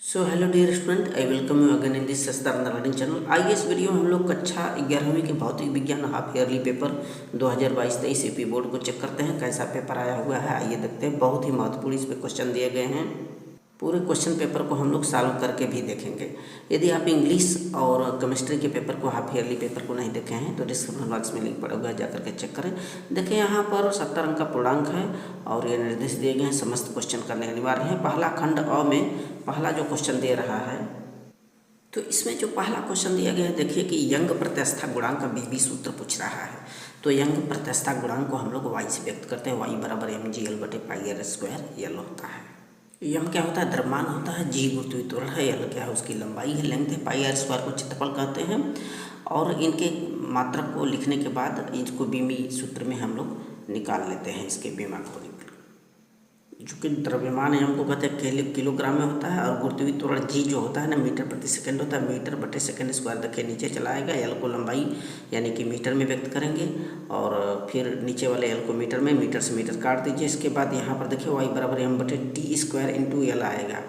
So hello dear student, I welcome you again in this Sasta learning channel. आइए इस video में हम लोग कक्षा 11वीं के भौतिक विज्ञान half yearly paper 2022-23 UP board को चेक करते हैं कैसा पेपर आया हुआ है। आइए देखते हैं, बहुत ही महत्वपूर्ण इस पे क्वेश्चन दिए गए हैं। पूरे क्वेश्चन पेपर को हम लोग सॉल्व करके भी देखेंगे। यदि आप इंग्लिश और केमिस्ट्री के पेपर को, हाफ ईयरली पेपर को नहीं देखे हैं तो डिस्क्रिप्शन बॉक्स में लिंक पड़ा हुआ है, जाकर के चेक करें। देखिए यहाँ पर 70 अंक का पूर्णांक है और ये निर्देश दिए गए हैं। समस्त क्वेश्चन करने अनिवार्य है। पहला खंड अ में पहला जो क्वेश्चन दे रहा है, तो इसमें जो पहला क्वेश्चन दिया गया है, देखिए कि यंग प्रत्यवस्था गुणांक का बीबी सूत्र पूछ रहा है। तो यंग प्रत्यवस्था गुणांक को हम लोग वाई से व्यक्त करते हैं। वाई बराबर mgl/πr² यल होता है। यम क्या होता है? द्रव्यमान होता है। जी गुरुत्वीय त्वरण है। यल क्या है? उसकी लंबाई है, लेंथ है। πr² को क्षेत्रफल कहते हैं। और इनके मात्रक को लिखने के बाद इसको बीमी सूत्र में हम लोग निकाल लेते हैं, इसके बीमा को। चूँकि द्रव्यमान हमको कहते हैं किलोग्राम में होता है, और गुरुत्वीय त्वरण जी जो होता है ना, मीटर प्रति सेकंड होता है। मीटर बटे सेकंड स्क्वायर देखिए नीचे चला आएगा। एल को लंबाई यानी कि मीटर में व्यक्त करेंगे, और फिर नीचे वाले एल को मीटर में, मीटर से मीटर काट दीजिए। इसके बाद यहाँ पर देखिए वाई बराबर एम बटे टी स्क्वायर इंटू एल आएगा।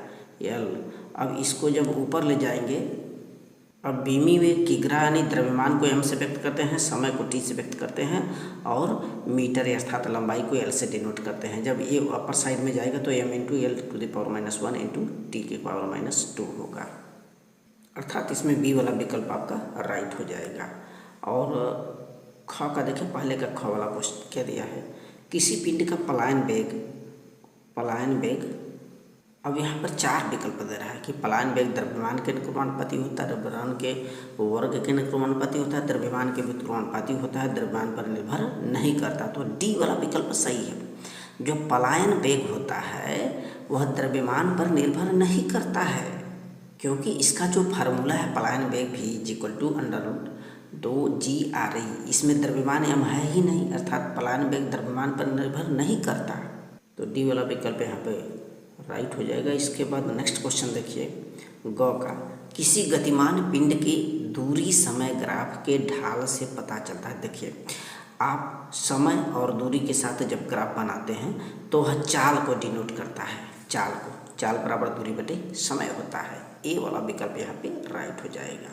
एल अब इसको जब ऊपर ले जाएंगे, अब बीमी में किग्रा यानी द्रव्यमान को एम से व्यक्त करते हैं, समय को टी से व्यक्त करते हैं, और मीटर अर्थात लंबाई को एल से डिनोट करते हैं। जब ये अपर साइड में जाएगा तो M into L to the power -1 into T के पावर -2 होगा, अर्थात इसमें बी वाला विकल्प आपका राइट हो जाएगा। और ख का देखिए, पहले का ख वाला क्वेश्चन क्या दिया है? किसी पिंड का पलायन वेग अब यहाँ पर 4 विकल्प दे रहा है कि पलायन वेग द्रव्यमान के अनुक्रमानुपाती होता है, द्रव्यमान के वर्ग के अनुक्रमानुपाती होता है, द्रव्यमान के व्युत्क्रमानुपाती होता है, द्रव्यमान पर निर्भर नहीं करता। तो डी वाला विकल्प सही है। जो पलायन वेग होता है वह द्रव्यमान पर निर्भर नहीं करता है, क्योंकि इसका जो फार्मूला है पलायन वेग v = √2gRe, इसमें द्रव्यमान m है ही नहीं, अर्थात पलायन वेग द्रव्यमान पर निर्भर नहीं करता। तो डी वाला विकल्प यहाँ पे राइट हो जाएगा। इसके बाद नेक्स्ट क्वेश्चन देखिए, ग का किसी गतिमान पिंड की दूरी समय ग्राफ के ढाल से पता चलता है। देखिए, आप समय और दूरी के साथ जब ग्राफ बनाते हैं तो वह चाल को डिनोट करता है। चाल बराबर दूरी बटे समय होता है। ए वाला विकल्प यहाँ पे राइट हो जाएगा।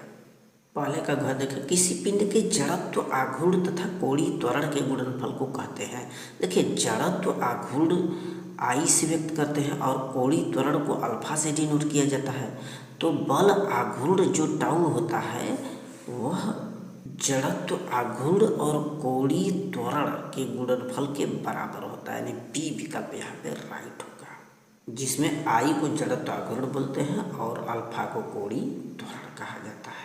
पहले का घ देखिए, किसी पिंड के जड़त्व, आघूर्ण तथा कोणीय त्वरण के गुणनफल को कहते हैं। देखिए, जड़त्व आघूर्ण आई से व्यक्त करते हैं और कोणीय त्वरण को अल्फा से डिनोट किया जाता है। तो बल आघूर्ण जो टाउ होता है वह जड़त्व आघूर्ण और कोणीय त्वरण के गुणनफल के बराबर होता है, यानी बी विकल्प यहाँ पे राइट होगा, जिसमें आई को जड़त्व आघूर्ण बोलते हैं और अल्फा को कोणीय त्वरण कहा जाता है।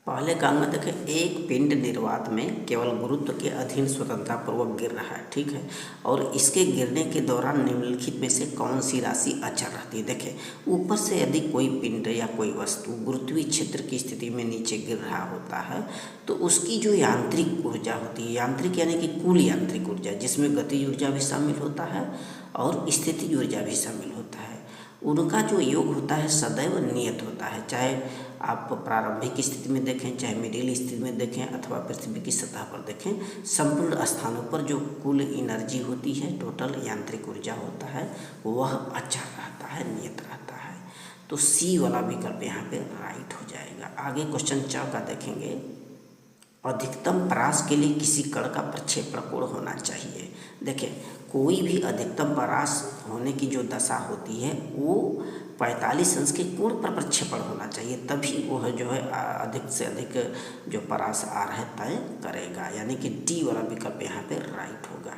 पहले का अंग देखें, एक पिंड निर्वात में केवल गुरुत्व के अधीन स्वतंत्रतापूर्वक गिर रहा है, ठीक है, और इसके गिरने के दौरान निम्नलिखित में से कौन सी राशि अचल रहती है? देखें, ऊपर से यदि कोई पिंड या कोई वस्तु गुरुत्वीय क्षेत्र की स्थिति में नीचे गिर रहा होता है तो उसकी जो यांत्रिक ऊर्जा होती है, यांत्रिक यानी कि कुल यांत्रिक ऊर्जा, जिसमें गतिज ऊर्जा भी शामिल होता है और स्थितिज ऊर्जा भी शामिल होता है, उनका जो योग होता है सदैव नियत होता है। चाहे आप प्रारंभिक स्थिति में देखें, चाहे मिडिल स्थिति में देखें, अथवा पृथ्वी की सतह पर देखें, संपूर्ण स्थानों पर जो कुल एनर्जी होती है, टोटल यांत्रिक ऊर्जा होता है, वह अचल रहता है, नियत रहता है। तो सी वाला विकल्प यहाँ पे राइट हो जाएगा। आगे क्वेश्चन 4 का देखेंगे, अधिकतम परास के लिए किसी कण का प्रक्षेपण कोण होना चाहिए। देखिए, कोई भी अधिकतम परास होने की जो दशा होती है वो 45 अंश के कोण पर प्रक्षेपण होना चाहिए, तभी वह जो है अधिक से अधिक जो परास आर है तय करेगा, यानी कि डी वाला विकल्प यहाँ पे राइट होगा।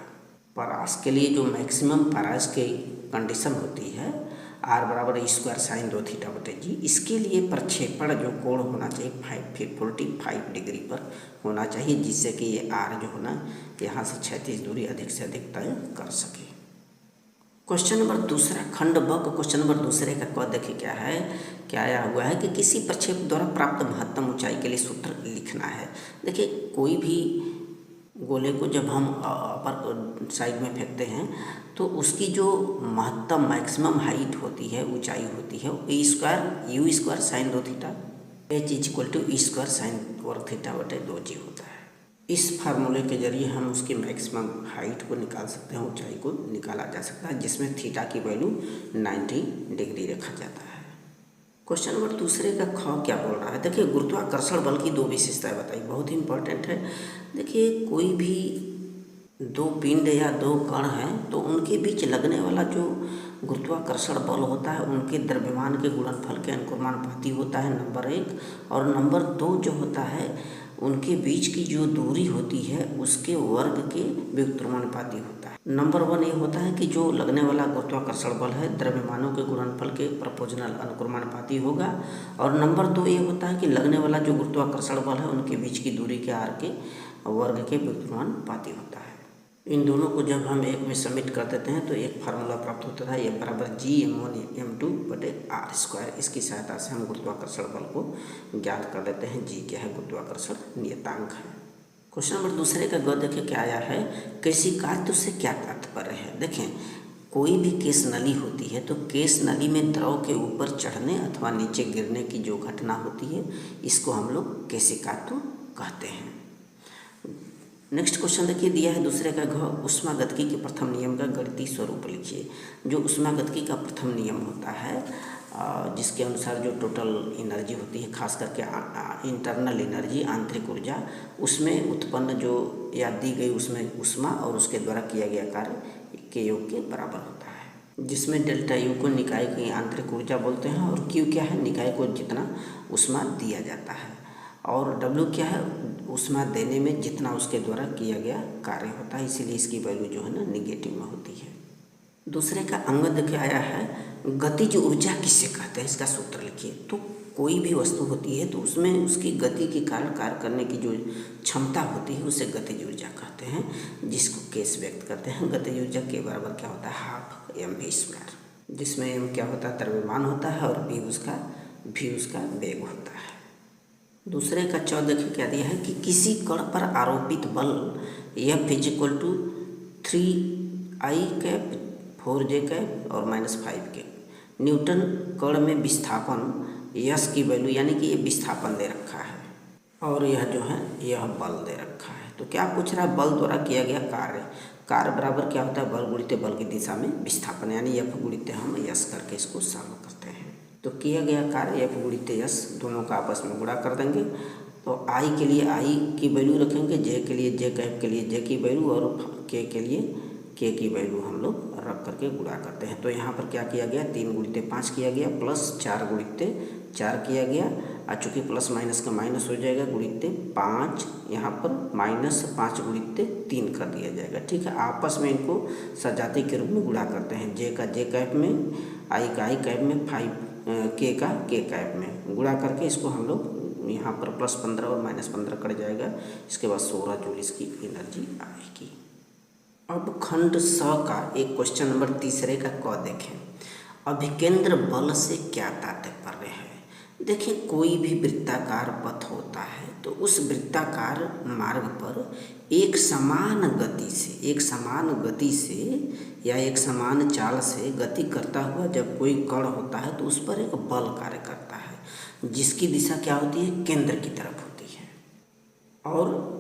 परास के लिए जो मैक्सिमम परास की कंडीशन होती है आर बराबर स्क्वायर साइन 2θ/g, इसके लिए प्रक्षेपण जो कोण होना चाहिए 45 डिग्री पर होना चाहिए, जिससे कि ये आर जो है ना यहाँ से क्षैतिज दूरी अधिक से अधिक तय कर सके। क्वेश्चन नंबर दूसरा, खंड ब का क्वेश्चन नंबर दूसरे का क देखिए क्या आया हुआ है कि किसी प्रक्षेप द्वारा प्राप्त महत्तम ऊंचाई के लिए सूत्र लिखना है। देखिए, कोई भी गोले को जब हम अपर साइड में फेंकते हैं तो उसकी जो महत्तम मैक्सिमम हाइट होती है, ऊंचाई होती है, u² sign 2θ h = e² sign वर्ग θ/2g होता है। इस फार्मूले के जरिए हम उसकी मैक्सिमम हाइट को निकाल सकते हैं, ऊंचाई को निकाला जा सकता है, जिसमें थीटा की वैल्यू 90 डिग्री रखा जाता है। क्वेश्चन नंबर दूसरे का ख क्या बोल रहा है। देखिए गुरुत्वाकर्षण बल की दो विशेषताएं बताई, बहुत ही इंपॉर्टेंट है। देखिए कोई भी दो पिंड या दो कण हैं तो उनके बीच लगने वाला जो गुरुत्वाकर्षण बल होता है उनके द्रव्यमान के गुणनफल के अनुक्रमानुपाती होता है, नंबर एक। और नंबर दो जो होता है उनके बीच की जो दूरी होती है उसके वर्ग के व्युत्क्रमानुपाती होता है। नंबर वन ये होता है कि जो लगने वाला गुरुत्वाकर्षण बल है द्रव्यमानों के गुणनफल के प्रोपोर्शनल अनुक्रमानुपाती होगा। और नंबर दो ये होता है कि लगने वाला जो गुरुत्वाकर्षण बल है उनके बीच की दूरी के आर के वर्ग के व्युत्क्रमानुपाती होता है। इन दोनों को जब हम एक में सबमिट कर देते हैं तो एक फार्मूला प्राप्त होता है, F बराबर G m1m2/r²। इसकी सहायता से हम गुरुत्वाकर्षण बल को ज्ञात कर लेते हैं। G क्या है, गुरुत्वाकर्षण नियतांक है। क्वेश्चन नंबर दूसरे का ग देखिए क्या आया है, कैसी कार्य से क्या तात्पर्य है। देखें कोई भी केस नली होती है तो केस नली में द्रव के ऊपर चढ़ने अथवा नीचे गिरने की जो घटना होती है इसको हम लोग केशिकात्व कहते हैं। नेक्स्ट क्वेश्चन देखिए दिया है दूसरे का घ, ऊष्मागतिकी के प्रथम नियम का गणितीय स्वरूप लिखिए। जो ऊष्मागतिकी का प्रथम नियम होता है जिसके अनुसार जो टोटल एनर्जी होती है खास करके इंटरनल एनर्जी आंतरिक ऊर्जा उसमें उत्पन्न जो या दी गई उसमें ऊष्मा और उसके द्वारा किया गया कार्य के योग के बराबर होता है, जिसमें डेल्टा यू को निकाय की आंतरिक ऊर्जा बोलते हैं और क्यू क्या है, निकाय को जितना ऊष्मा दिया जाता है, और डब्ल्यू क्या है, ऊष्मा देने में जितना उसके द्वारा किया गया कार्य होता है, इसीलिए इसकी वैल्यू जो है ना निगेटिव में होती है। दूसरे का अंग देखे आया है गतिज ऊर्जा किससे कहते हैं, इसका सूत्र लिखिए। तो कोई भी वस्तु होती है तो उसमें उसकी गति के कारण कार्य करने की जो क्षमता होती है उसे गतिज ऊर्जा कहते हैं, जिसको केस व्यक्त करते हैं। गतिज ऊर्जा के बराबर क्या होता है, हाफ mv², जिसमें m क्या होता है, द्रव्यमान होता है और v उसका वेग होता है। दूसरे का 14 देखिए क्या दिया है कि किसी कण पर आरोपित बल F = 3I cap 4J cap और -5 के न्यूटन कण में विस्थापन यस की वैल्यू, यानी कि ये विस्थापन दे रखा है और यह जो है यह बल दे रखा है। तो क्या पूछ रहा है, बल द्वारा किया गया कार्य बराबर क्या होता है, बल गुणित बल की दिशा में विस्थापन, यानी F गुणित हम यस करके इसको सॉल्व करते हैं। तो किया गया कार्य F गुणित यस दोनों का आपस में गुणा कर देंगे। तो I के लिए I की वैल्यू रखेंगे, J के लिए J कैप के लिए J की वैल्यू और K के लिए K की वैल्यू हम लोग रख करके गुणा करते हैं। तो यहाँ पर क्या किया गया, 3 × 5 किया गया प्लस 4 × 4 किया गया, और चूँकि प्लस माइनस का माइनस हो जाएगा गुणित 5, यहाँ पर -5 × 3 कर दिया जाएगा। ठीक है, आपस में इनको सजाती के रूप में गुणा करते हैं। J का J कैप में, I का I कैप में, K का K कैप में गुणा करके इसको हम लोग यहाँ पर +15 और -15 कट जाएगा। इसके बाद 16 जूल इसकी एनर्जी आएगी। अब खंड स का एक क्वेश्चन नंबर तीसरे का क देखें, अभिकेंद्र बल से क्या तात्पर्य है। देखिए कोई भी वृत्ताकार पथ होता है तो उस वृत्ताकार मार्ग पर एक समान गति से या एक समान चाल से गति करता हुआ जब कोई कण होता है तो उस पर एक बल कार्य करता है जिसकी दिशा क्या होती है, केंद्र की तरफ होती है। और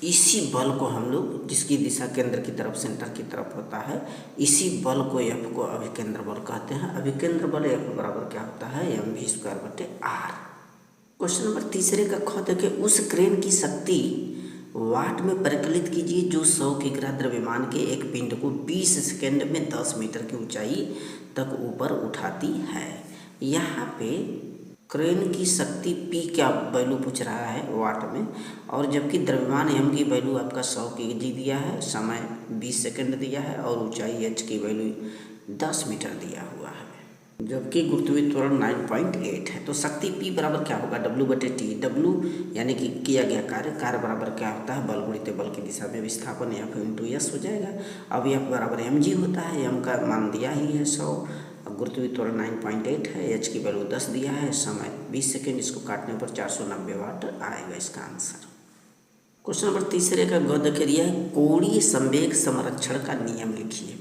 इसी बल को हम लोग, जिसकी दिशा केंद्र की तरफ सेंटर की तरफ होता है, इसी बल को F को अभिकेंद्र बल कहते हैं। अभिकेंद्र बल F बराबर क्या होता है, mv²/r। क्वेश्चन नंबर तीसरे का ख देखें, उस क्रेन की शक्ति वाट में परिकलित कीजिए जो 100 किग्रा द्रव्यमान के एक पिंड को 20 सेकेंड में 10 मीटर की ऊंचाई तक ऊपर उठाती है। यहाँ पे क्रेन की शक्ति P क्या वैल्यू पूछ रहा है वाट में, और जबकि द्रव्यमान m की वैल्यू आपका 100 kg दिया है, समय 20 सेकेंड दिया है और ऊंचाई h की वैल्यू 10 मीटर दिया हुआ है, जबकि गुरुत्वाकर्षण 9.8 है। तो शक्ति P बराबर क्या होगा, W/T। W यानी कि किया गया कार्य बराबर क्या होता है, बल गुणित बल की दिशा में विस्थापन F × S हो जाएगा। अब F बराबर mg होता है, m का मान दिया ही है 100, गुरुत्वाकर्षण 9.8 है, h की वैल्यू 10 दिया है, समय 20 सेकेंड, इसको काटने पर 490 वाट आएगा इसका आंसर। क्वेश्चन नंबर तीसरे का ग देख दिया है, कोणीय संवेग संरक्षण का नियम लिखिए।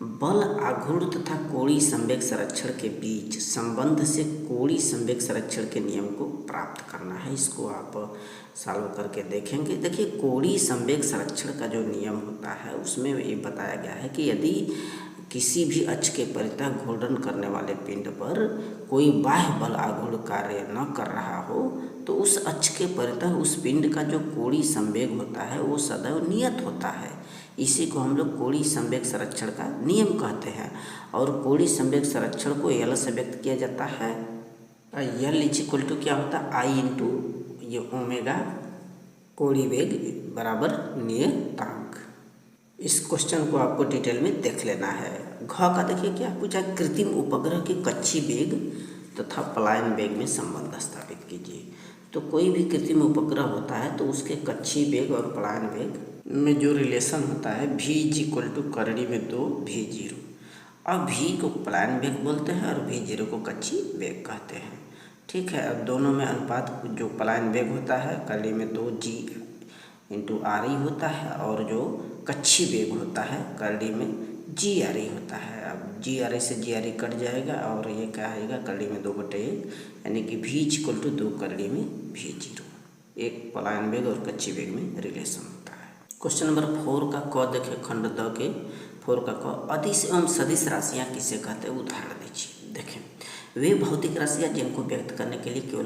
बल आघूर्ण तथा कोणीय संवेग संरक्षण के बीच संबंध से कोणीय संवेग संरक्षण के नियम को प्राप्त करना है। इसको आप सॉल्व करके देखेंगे। देखिए कोणीय संवेग संरक्षण का जो नियम होता है उसमें ये बताया गया है कि यदि किसी भी अक्ष के परितः घूर्णन करने वाले पिंड पर कोई बाह्य बल आघूर्ण कार्य न कर रहा हो तो उस अक्ष के परितः उस पिंड का जो कोणीय संवेग होता है वो सदैव नियत होता है। इसी को हम लोग कोणीय संवेग संरक्षण का नियम कहते हैं। और कोणीय संवेग संरक्षण को यल से व्यक्त किया जाता है। यल इज इक्वल टू क्या होता है, आई इंटू ये ओमेगा कोणीय वेग बराबर नियतांक। इस क्वेश्चन को आपको डिटेल में देख लेना है। घ का देखिए क्या पूछा, कृत्रिम उपग्रह के कक्षीय वेग तथा पलायन वेग में संबंध स्थापित कीजिए। तो कोई भी कृत्रिम उपग्रह होता है तो उसके कक्षीय वेग और पलायन वेग में जो रिलेशन होता है v इज इक्वल टू करड़ी में 2 v0। अब v को पलायन वेग बोलते हैं और v0 को कक्षीय वेग कहते हैं। ठीक है, अब दोनों में अनुपात जो पलायन वेग होता है करड़ी में 2g इंटू आर ई होता है और जो कक्षीय वेग होता है करड़ी में जी आर ई होता है। अब जी आर ई से जी आर ई कट जाएगा और ये क्या आएगा करड़ी में 2/1, यानी कि v इक्वल टू 2 करड़ी में v0। एक पलायन वेग और कक्षीय वेग में रिलेशन होता है। क्वेश्चन नंबर 4 का क देखें, खंड द के 4 का क, अदिश एवं सदिश राशियाँ किसे कहते हैं, उदाहरण दीजिए। देखें, वे भौतिक राशियाँ जिनको व्यक्त करने के लिए केवल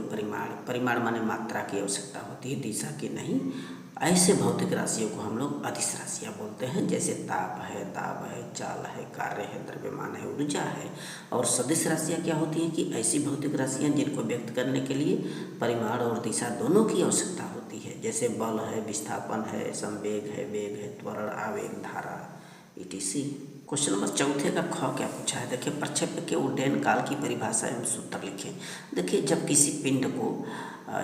परिमाण माने मात्रा की आवश्यकता होती है, दिशा की नहीं। ऐसे भौतिक राशियों को हम लोग अदिश राशियाँ बोलते हैं, जैसे ताप है, दाब है, चाल है, कार्य है, द्रव्यमान है, ऊर्जा है। और सदिश राशियाँ क्या होती हैं कि ऐसी भौतिक राशियाँ जिनको व्यक्त करने के लिए परिमाण और दिशा दोनों की आवश्यकता होती है, जैसे बल है, विस्थापन है, संवेग है, वेग है, त्वरण, आवेग, धारा etc। क्वेश्चन नंबर 4 का ख क्या पूछा है, देखिए, प्रक्षेपक के उड्डयन काल की परिभाषा एवं सूत्र लिखें। देखिए, जब किसी पिंड को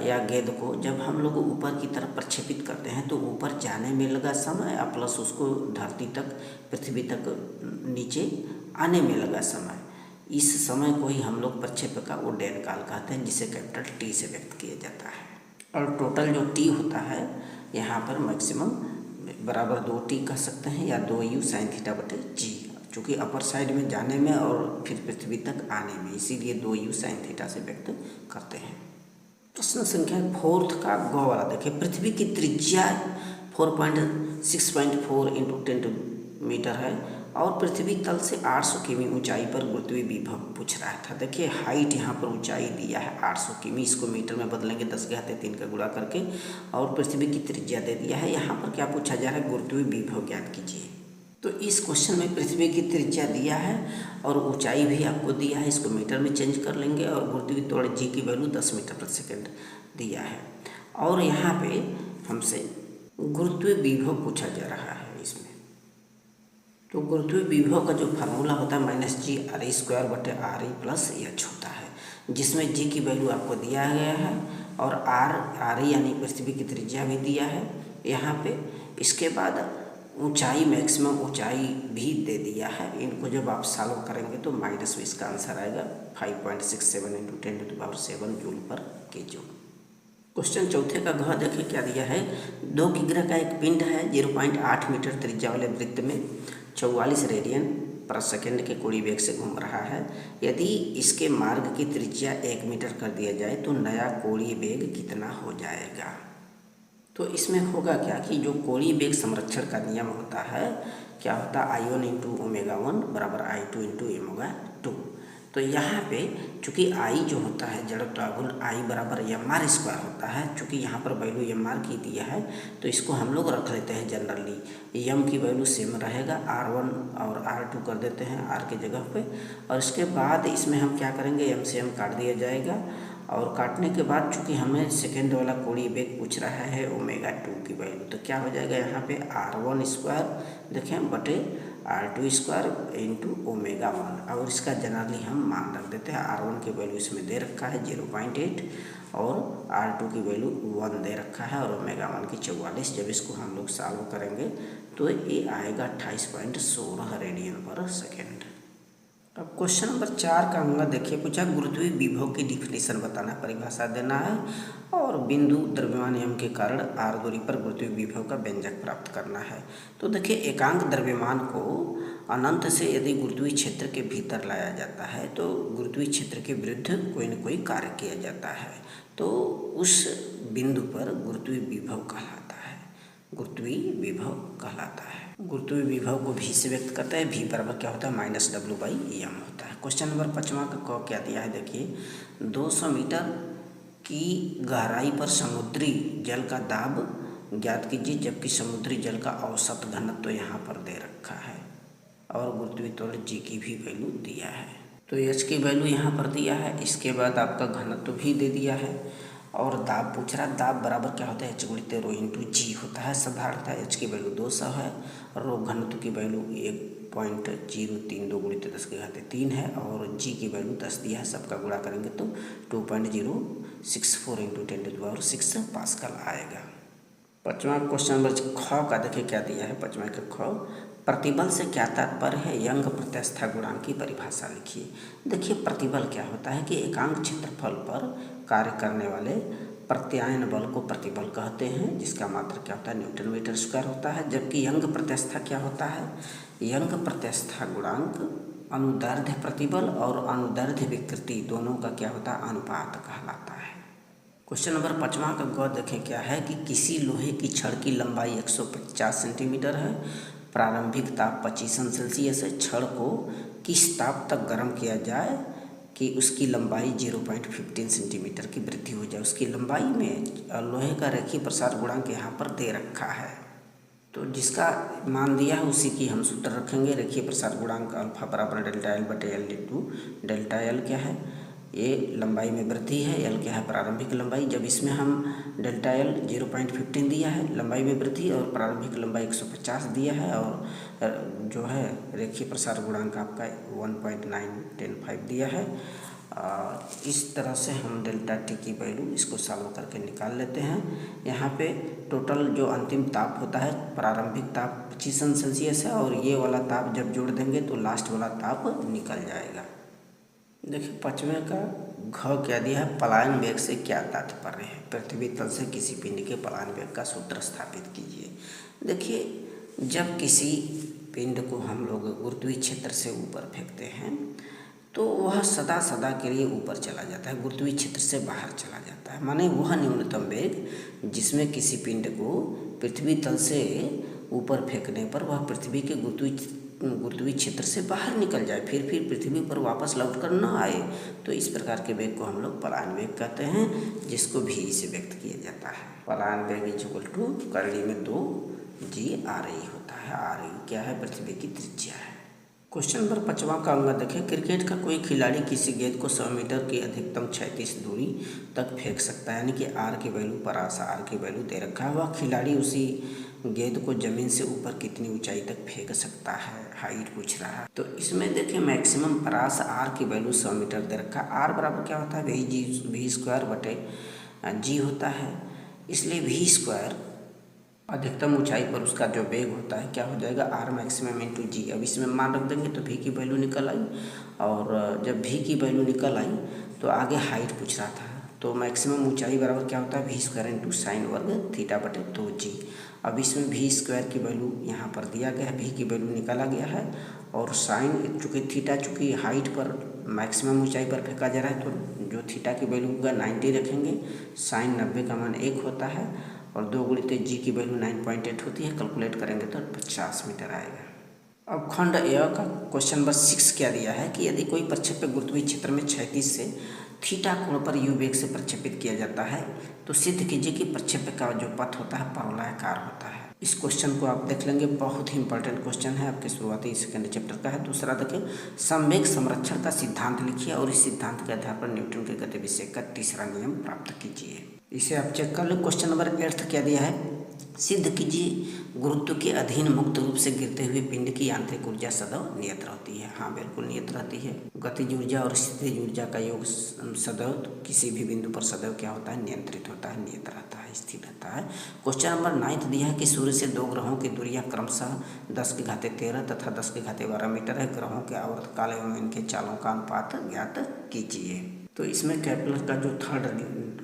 या गेंद को जब हम लोग ऊपर की तरफ प्रक्षेपित करते हैं तो ऊपर जाने में लगा समय प्लस उसको धरती तक, पृथ्वी तक नीचे आने में लगा समय, इस समय को ही हम लोग प्रक्षेपक का उड्डयन काल कहते हैं, जिसे कैपिटल टी से व्यक्त किया जाता है। और टोटल जो टी होता है यहाँ पर मैक्सिमम बराबर 2t कह सकते हैं या 2u sin θ/g, चूँकि अपर साइड में जाने में और फिर पृथ्वी तक आने में, इसीलिए 2u sin θ से व्यक्त करते हैं। प्रश्न संख्या 4 का ग वाला देखिए, पृथ्वी की त्रिज्या 4.6.4 इंटू 10 मीटर है और पृथ्वी तल से 800 किमी ऊंचाई पर गुरुत्वीय विभव पूछ रहा था। देखिए, हाइट यहाँ पर ऊंचाई दिया है 800 किमी, इसको मीटर में बदलेंगे 10⁻³ का गुणा करके, और पृथ्वी की त्रिज्या दे दिया है। यहाँ पर क्या पूछा जा रहा है, गुरुत्वीय विभव ज्ञात कीजिए। तो इस क्वेश्चन में पृथ्वी की त्रिज्या दिया है और ऊंचाई भी आपको दिया है, इसको मीटर में चेंज कर लेंगे, और गुरुत्वीय त्वरण जी की वैल्यू 10 मीटर प्रति सेकेंड दिया है। और यहाँ पे हमसे गुरुत्वीय विभव पूछा जा रहा है इसमें। तो गुरुत्वीय विभव का जो फार्मूला होता है -g(r²/r(e+h) होता है, जिसमें g की वैल्यू आपको दिया गया है और r यानी पृथ्वी की त्रिज्या भी दिया है यहाँ पे। इसके बाद ऊंचाई, मैक्सिमम ऊंचाई भी दे दिया है। इनको जब आप सॉल्व करेंगे तो माइनस में इसका आंसर आएगा 5.67 इंटू 10⁷ जूल पर केजी। क्वेश्चन 4 का घ देखिए क्या दिया है, 2 किग्रा का एक पिंड है, 0.8 मीटर त्रिज्या वाले वृत्त में 44 रेडियन पर सेकेंड के कोणीय वेग से घूम रहा है। यदि इसके मार्ग की त्रिज्या 1 मीटर कर दिया जाए तो नया कोणीय वेग कितना हो जाएगा। तो इसमें होगा क्या कि जो कोणीय वेग संरक्षण का नियम होता है, क्या होता है, I1 इंटू ओमेगा 1 बराबर I2 इंटू ओमेगा 2। तो यहाँ पे चूँकि I जो होता है जड़त्व आघूर्ण, I बराबर mr² होता है। चूँकि यहाँ पर वैल्यू mr की दिया है तो इसको हम लोग रख लेते हैं जनरली, m की वैल्यू सेम रहेगा, r1 और r2 कर देते हैं r के जगह पे। और इसके बाद इसमें हम क्या करेंगे, m से m काट दिया जाएगा, और काटने के बाद चूँकि हमें सेकेंड वाला कोणीय वेग पूछ रहा है ओमेगा 2 की वैल्यू, तो क्या हो जाएगा यहाँ पे r1² देखें बटे r2² इंटू ओमेगा 1। और इसका जनरली हम मान रख देते हैं, r1 की वैल्यू इसमें दे रखा है 0.8 और r2 की वैल्यू 1 दे रखा है और ओमेगा 1 की 44। जब इसको हम लोग सॉल्व करेंगे तो ये आएगा 28.16 रेडियन पर सेकेंड। अब क्वेश्चन नंबर 4 का अंग देखिए, पूछा गुरुत्वीय विभव की डिफिनेशन बताना, परिभाषा देना है और बिंदु द्रव्यमान नियम के कारण r दूरी पर गुरुत्वीय विभव का व्यंजक प्राप्त करना है। तो देखिए, एकांक द्रव्यमान को अनंत से यदि गुरुत्वीय क्षेत्र के भीतर लाया जाता है तो गुरुत्वीय क्षेत्र के विरुद्ध कोई न कोई कार्य किया जाता है, तो उस बिंदु पर गुरुत्वीय विभव कहलाता है, गुरुत्वीय विभव कहलाता है। गुरुत्वीय विभव को v से व्यक्त करते हैं। v बराबर क्या होता है -w/m होता है। क्वेश्चन नंबर 5वां का क क्या दिया है देखिए, 200 मीटर की गहराई पर समुद्री जल का दाब ज्ञात कीजिए, जबकि समुद्री जल का औसत घनत्व तो यहाँ पर दे रखा है और गुरुत्वीय त्वरण g की भी वैल्यू दिया है। तो h की वैल्यू यहाँ पर दिया है, इसके बाद आपका घनत्व भी दे दिया है और दाब पूछ रहा है। दाब बराबर क्या होता है h गुणित रो इंटू जी होता है। साधारणतः h की वैल्यू 200 है और रो घनत्व की वैल्यू 1.032 गुणित 10⁻³ है और g की वैल्यू 10 दिया है। सबका गुणा करेंगे तो 2.064 इंटू 10⁻⁶ पास्कल आएगा। 5वां क्वेश्चन नंबर ख का देखिए क्या दिया है। 5वां का ख, प्रतिबल से क्या तात्पर्य है, यंग प्रत्यास्था गुणांक की परिभाषा लिखिए। देखिए प्रतिबल क्या होता है कि एकांक क्षेत्रफल पर कार्य करने वाले प्रत्यायन बल को प्रतिबल कहते हैं, जिसका मात्रक क्या होता है न्यूटन मीटर स्क्वायर होता है। जबकि यंग प्रत्यास्था क्या होता है, यंग प्रत्यास्था गुणांक अनुदैर्ध्य प्रतिबल और अनुदैर्ध्य विकृति दोनों का क्या होता है अनुपात कहलाता है। क्वेश्चन नंबर 5वां का ग देखें क्या है कि किसी लोहे की छड़ की लंबाई 150 सेंटीमीटर है, प्रारंभिक ताप 25 सेल्सियस है। छड़ को किस ताप तक गर्म किया जाए कि उसकी लंबाई 0.15 सेंटीमीटर की वृद्धि हो जाए। उसकी लंबाई में लोहे का रेखीय प्रसार गुणांक यहाँ पर दे रखा है, तो जिसका मान दिया है उसी की हम सूत्र रखेंगे। रेखीय प्रसार गुणांक अल्फा बराबर डेल्टा एल बटे एल इंटू डेल्टा एल क्या है, ये लंबाई में वृद्धि है, एल क्या है प्रारंभिक लंबाई। जब इसमें हम डेल्टा एल 0.15 दिया है लंबाई में वृद्धि और प्रारंभिक लंबाई 150 दिया है और जो है रेखीय प्रसार गुणांक आपका 1.915 दिया है। इस तरह से हम डेल्टा टी की वैल्यू इसको सॉल्व करके निकाल लेते हैं। यहाँ पे टोटल जो अंतिम ताप होता है, प्रारंभिक ताप 25 सेल्सियस है और ये वाला ताप जब जोड़ देंगे तो लास्ट वाला ताप निकल जाएगा। देखिए 5वें का घ क्या दिया है, पलायन वेग से क्या तात्पर्य है, पृथ्वी तल से किसी पिंड के पलायन वेग का सूत्र स्थापित कीजिए। देखिए जब किसी पिंड को हम लोग गुरुत्वीय क्षेत्र से ऊपर फेंकते हैं तो वह सदा सदा के लिए ऊपर चला जाता है, गुरुत्वीय क्षेत्र से बाहर चला जाता है। माने वह न्यूनतम वेग जिसमें किसी पिंड को पृथ्वी तल से ऊपर फेंकने पर वह पृथ्वी के गुरुत्वीय क्षेत्र से बाहर निकल जाए, फिर पृथ्वी पर वापस लौट कर न आए, तो इस प्रकार के वेग को हम लोग पलायन वेग कहते हैं, जिसको भी से व्यक्त किया जाता है। पलायन वेग इक्वल टू करली में 2g RE होता है। RE क्या है, पृथ्वी की त्रिज्या है। क्वेश्चन नंबर 5वां का अंग देखें, क्रिकेट का कोई खिलाड़ी किसी गेंद को 100 मीटर की अधिकतम क्षैतिज दूरी तक फेंक सकता है, यानी कि R की वैल्यू परास R की वैल्यू दे रखा है। वह खिलाड़ी उसी गेंद को जमीन से ऊपर कितनी ऊंचाई तक फेंक सकता है, हाइट पूछ रहा है। तो इसमें देखिए मैक्सिमम परास R की वैल्यू 100 मीटर दे रखा है। R बराबर क्या होता है v स्क्वायर बटे g होता है, इसलिए v स्क्वायर अधिकतम ऊंचाई पर उसका जो वेग होता है क्या हो जाएगा R मैक्सिमम इंटू जी। अब इसमें मान रख देंगे तो v की वैल्यू निकल आई और जब v की वैल्यू निकल आई तो आगे हाइट पूछ रहा था, तो मैक्सिमम ऊंचाई बराबर क्या होता है v स्क्वायर इंटू साइन वर्ग थीटा बटे 2g। अब इसमें v स्क्वायर की वैल्यू यहाँ पर दिया गया है, v की वैल्यू निकाला गया है और साइन चूँकि थीटा चूँकि हाइट पर मैक्सिमम ऊंचाई पर फेंका जा रहा है तो जो थीटा की वैल्यू होगा 90 रखेंगे। साइन 90 का मान 1 होता है और 2 गुणित जी की वैल्यू 9.8 होती है, कैलकुलेट करेंगे तो 50 मीटर आएगा। अब खंड ए का क्वेश्चन नंबर 6 क्या दिया है कि यदि कोई प्रक्षेपक गुरुत्वीय क्षेत्र में क्षैतिज से थीटा कोण पर u वेग से प्रक्षेपित किया जाता है तो सिद्ध कीजिए कि प्रक्षेपक का जो पथ होता है परवलयाकार होता है। इस क्वेश्चन को आप देख लेंगे, बहुत ही इंपॉर्टेंट क्वेश्चन है, आपके शुरुआती सेकेंड चैप्टर का है। दूसरा देखिए, संवेग संरक्षण का सिद्धांत लिखिए और इस सिद्धांत के आधार पर न्यूटन के गतिविषय का तीसरा नियम प्राप्त कीजिए। इसे आप चेक कर लो। क्वेश्चन नंबर 8 क्या दिया है, सिद्ध कीजिए गुरुत्व के अधीन मुक्त रूप से गिरते हुए पिंड की यांत्रिक ऊर्जा सदैव नियत रहती है। हाँ बिल्कुल नियत रहती है। गतिज ऊर्जा और स्थितिज ऊर्जा का योग सदैव किसी भी बिंदु पर सदैव क्या होता है नियंत्रित होता है, नियत रहता है, स्थिर रहता है। क्वेश्चन नंबर 9 दिया है कि सूर्य से 2 ग्रहों की दूरियां क्रमशः 10⁻13 तथा 10⁻12 मीटर है। ग्रहों के आवर्तकाल एवं इनके चालों का अनुपात ज्ञात कीजिए। तो इसमें केपलर का जो थर्ड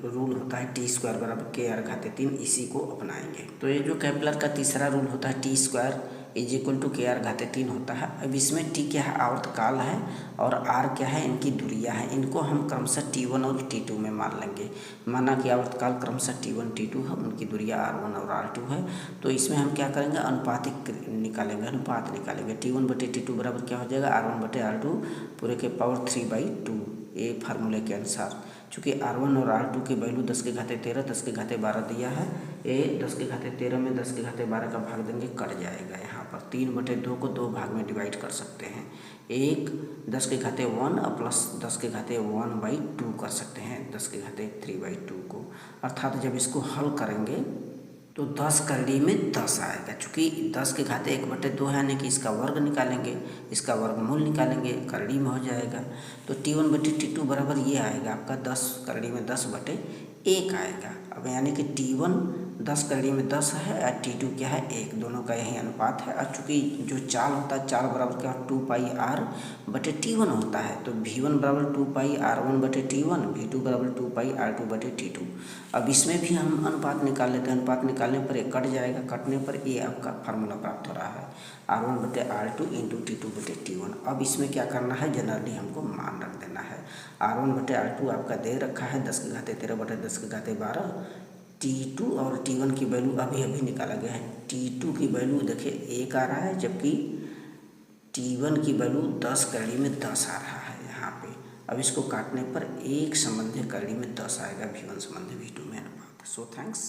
रूल होता है टी स्क्वायर बराबर KR घाते 3, इसी को अपनाएंगे। तो ये जो केपलर का तीसरा रूल होता है T square is equal to K R घाते 3 होता है। अब इसमें टी क्या है, आवर्तकाल है, और आर क्या है, इनकी दूरियां है। इनको हम क्रमशः T1 और T2 में मान लेंगे। माना कि आवर्तकाल क्रमशः T1 T2 है, उनकी दूरियां R1 और R2 है। तो इसमें हम क्या करेंगे, अनुपातिक निकालेंगे, अनुपात निकालेंगे। T1 बटे T2 बराबर क्या हो जाएगा, R1 बटे R2 पूरे के पावर 3/2, ये फार्मूले के अनुसार। चूँकि R1 और R2 की वैल्यू 10 के घाते 13, 10 के घाते 12 दिया है। ये 10 के घाते 13 में 10 के घाते 12 का भाग देंगे, कट जाएगा। यहाँ पर 3/2 को 2 भाग में डिवाइड कर सकते हैं। एक 10 के घाते 1 और प्लस 10 के घाते 1/2 कर सकते हैं, 10 के घाते 3/2 को। अर्थात जब इसको हल करेंगे तो 10 करड़ी में 10 आएगा। चूँकि 10 के घाते 1/2 है, यानी कि इसका वर्ग निकालेंगे, इसका वर्गमूल निकालेंगे, करड़ी में हो जाएगा। तो T1 बटे T2 बराबर ये आएगा आपका 10 करड़ी में 10/1 आएगा। अब यानी कि T1 10 करड़ी में 10 है और T2 क्या है, 1, दोनों का यही अनुपात है। और चूँकि जो चाल होता है, चाल बराबर क्या 2πr/T1 होता है। तो V1 बराबर 2πr1/T1, V2 बराबर 2πr2/T2। अब इसमें भी हम अनुपात निकाल लेते हैं। अनुपात निकालने पर ये कट जाएगा, कटने पर ये आपका फार्मूला प्राप्त हो रहा है, R1/R2 इंटू T2/T1। अब इसमें क्या करना है, जनरली हमको मान रख देना है। R1/R2 आपका दे रखा है 10 के घाते 13/10 के घाते 12। T2 और T1 की वैल्यू अभी अभी निकाला गया है। T2 की वैल्यू देखिए 1 आ रहा है, जबकि T1 की वैल्यू 10 करड़ी में 10 आ रहा है यहाँ पे। अब इसको काटने पर 1 संबंधी करड़ी में 10 आएगा, V1 संबंधी V2 में अनुपात। So thanks.